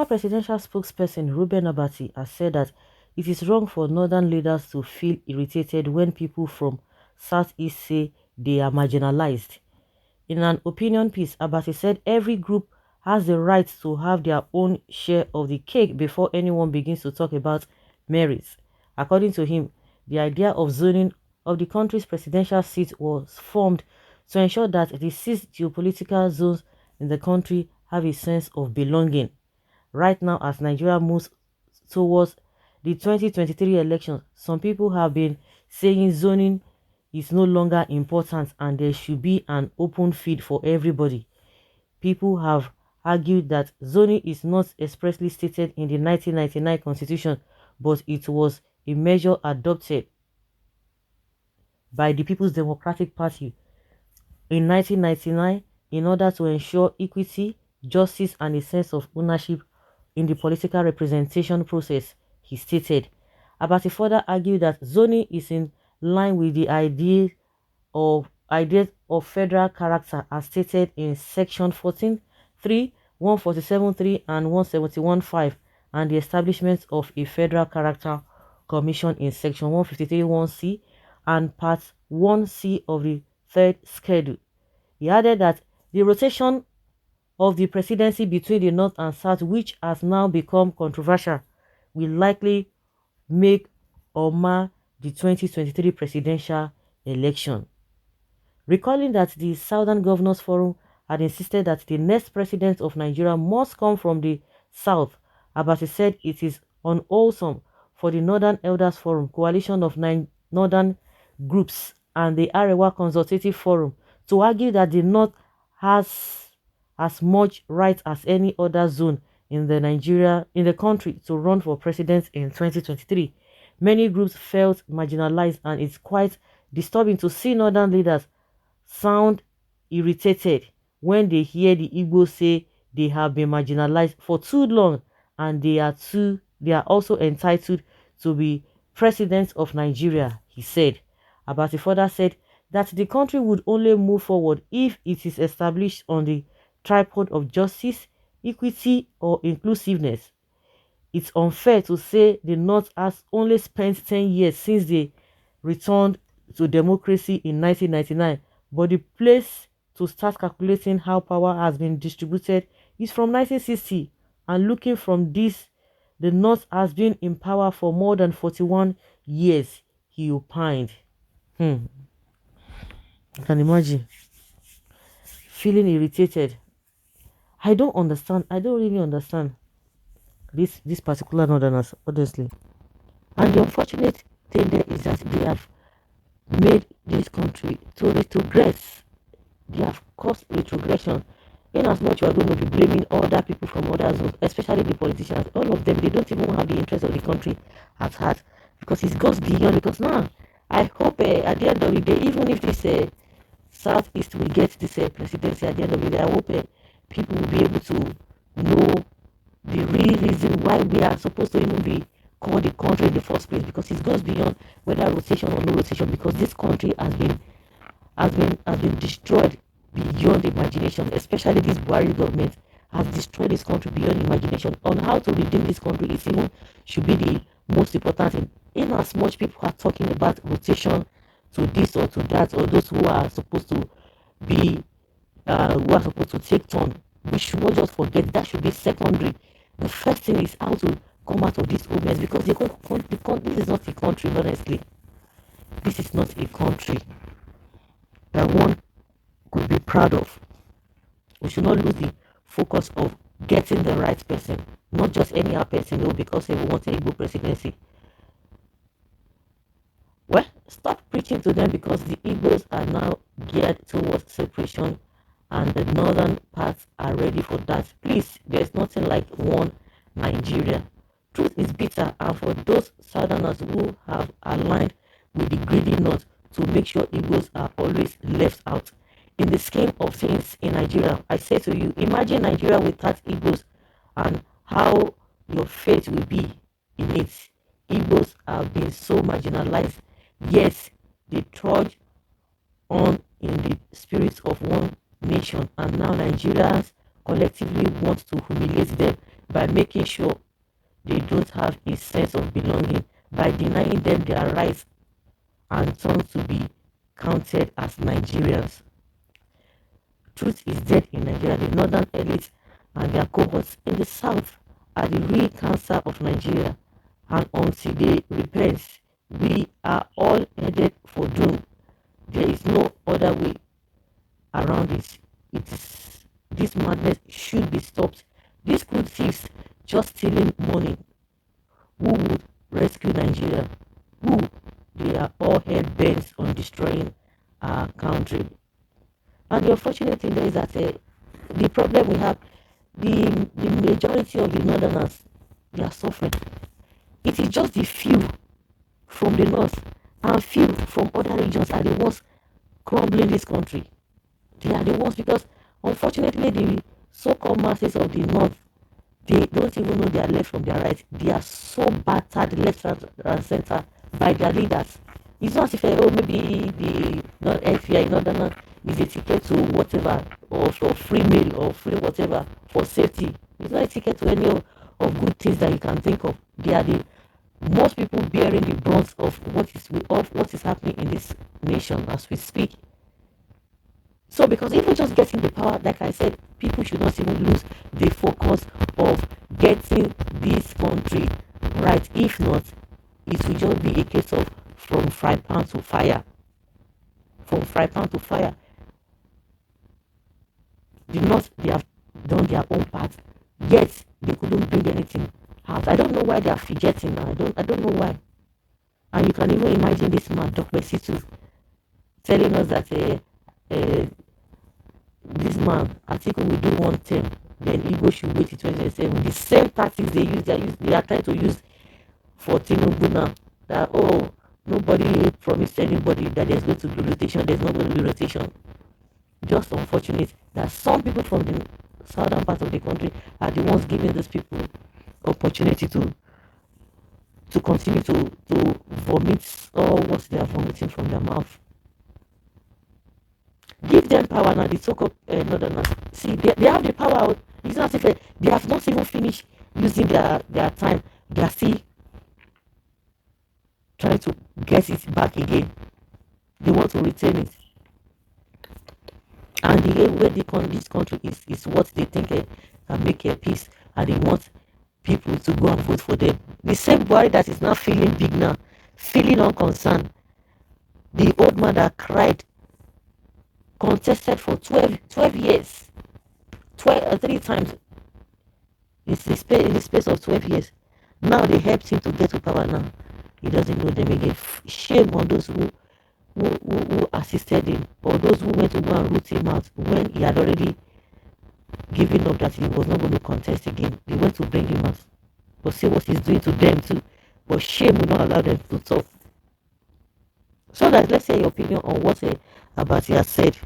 Former presidential spokesperson REUBEN has said that it is wrong for northern leaders to feel irritated when people from southeast say they are marginalized. In an opinion piece, Abati said every group has the right to have their own share of the cake before anyone begins to talk about merits. According to him, the idea of zoning of the country's presidential seat was formed to ensure that the 6 geopolitical zones in the country have a sense of belonging. Right now, as Nigeria moves towards the 2023 elections, some people have been saying zoning is no longer important and there should be an open field for everybody. People have argued that zoning is not expressly stated in the 1999 constitution, but it was a measure adopted by the People's Democratic Party in 1999 in order to ensure equity, justice, and a sense of ownership in the political representation process, he stated. Abati further argued that zoning is in line with the ideas of federal character as stated in section 14(3), 147(3), and 171(5), and the establishment of a federal character commission in section 153(1)(c) and part 1(c) of the third schedule. He added that the rotation of the presidency between the North and South, which has now become controversial, will likely make or mar the 2023 presidential election. Recalling that the Southern Governors Forum had insisted that the next president of Nigeria must come from the South, Abati said it is unwholesome for the Northern Elders Forum, coalition of 9 northern groups, and the Arewa Consultative Forum to argue that the North has as much right as any other zone in the country to run for president in 2023. Many groups felt marginalized, and it's quite disturbing to see northern leaders sound irritated when they hear the Igbo say they have been marginalized for too long and they are also entitled to be president of Nigeria, he said. Abati further said that the country would only move forward if it is established on the tripod of justice, equity, or inclusiveness. It's unfair to say the North has only spent 10 years since they returned to democracy in 1999, but the place to start calculating how power has been distributed is from 1960, and looking from this, the North has been in power for more than 41 years, he opined. You can imagine feeling irritated. I don't really understand this particular northerners, honestly. And the unfortunate thing there is that they have made this country to retrogress. They have caused retrogression. In as much you are going to be blaming other people from other zones, especially the politicians, all of them, they don't even have the interest of the country at heart, because it goes beyond. Because now, I hope at the end of the day, even if this Southeast will get this presidency at the end of the day, I hope people will be able to know the real reason why we are supposed to even be called the country in the first place, because it goes beyond whether rotation or no rotation, because this country has been destroyed beyond imagination. Especially this Buhari government has destroyed this country beyond imagination. On how to redeem this country is even should be the most important thing. In as much people are talking about rotation to this or to that, or those who are supposed to be take turn, we should not just forget that should be secondary. The first thing is how to come out of this mess, because this is not a country, honestly. This is not a country that one could be proud of. We should not lose the focus of getting the right person, not just any other person, no, because we want a good presidency. Well, stop preaching to them, because the Igbos are now geared towards separation and the northern parts are ready for that. Please, there's nothing like one Nigeria. Truth is bitter, and for those southerners who have aligned with the greedy north to make sure Igbos are always left out in the scheme of things in Nigeria, I say to you, imagine Nigeria without Igbos and how your fate will be in it. Igbos have been so marginalized, yet they trudge on in the spirit of one nation, and now Nigerians collectively want to humiliate them. by making sure they don't have a sense of belonging, by denying them their rights and turn to be counted as Nigerians. Truth is dead in Nigeria. The northern elite and their cohorts in the south are the real cancer of Nigeria, and until they repent, we are all headed for doom. There is no other way around it. This madness should be stopped. These good thieves just stealing money. Who would rescue Nigeria? Who? They are all hell bent on destroying our country. And the unfortunate thing is that the problem we have, the majority of the northerners, they are suffering. It is just the few from the north and few from other regions are the ones crumbling this country. They are the ones, because unfortunately the so-called masses of the north, they don't even know their left from their right. They are so battered left and center by their leaders. It's not as if maybe the not FBI northern is a ticket to whatever, or for free meal or free whatever for safety. It's not a ticket to any of good things that you can think of. They are the most people bearing the brunt of what is happening in this nation as we speak. So because even just getting the power, like I said, people should not even lose the focus of getting this country right. If not, it will just be a case of from fry pan to fire. From fry pan to fire. The North, they have done their own part, yet they couldn't bring anything out. I don't know why they are fidgeting now. I don't know why. And you can even imagine this man, Dr. Situ, telling us that this man, Atiku will do one thing, then Igbo should wait till 2027. The same tactics they are trying to use for Tinubu now. That nobody promised anybody that there's going to be rotation, there's not going to be rotation. Just unfortunate that some people from the southern part of the country are the ones giving those people opportunity to continue to vomit all what they are vomiting from their mouth. Give them power now, the so-called northerners. See, they have the power. It's not as if they have not even finished using their time. They are still trying to get it back again. They want to retain it. And the way this country is what they think can make a peace, and they want people to go and vote for them. The same boy that is now feeling big now, feeling unconcerned. The old man that cried, contested for 12 years, 3 times in the space of 12 years. Now they helped him to get to power now. He doesn't know them again. Shame on those who assisted him, or those who went to go and root him out when he had already given up that he was not going to contest again. They went to bring him out. But see what he's doing to them too. But shame will not allow them to talk. So that, let's say your opinion on what Abati has said.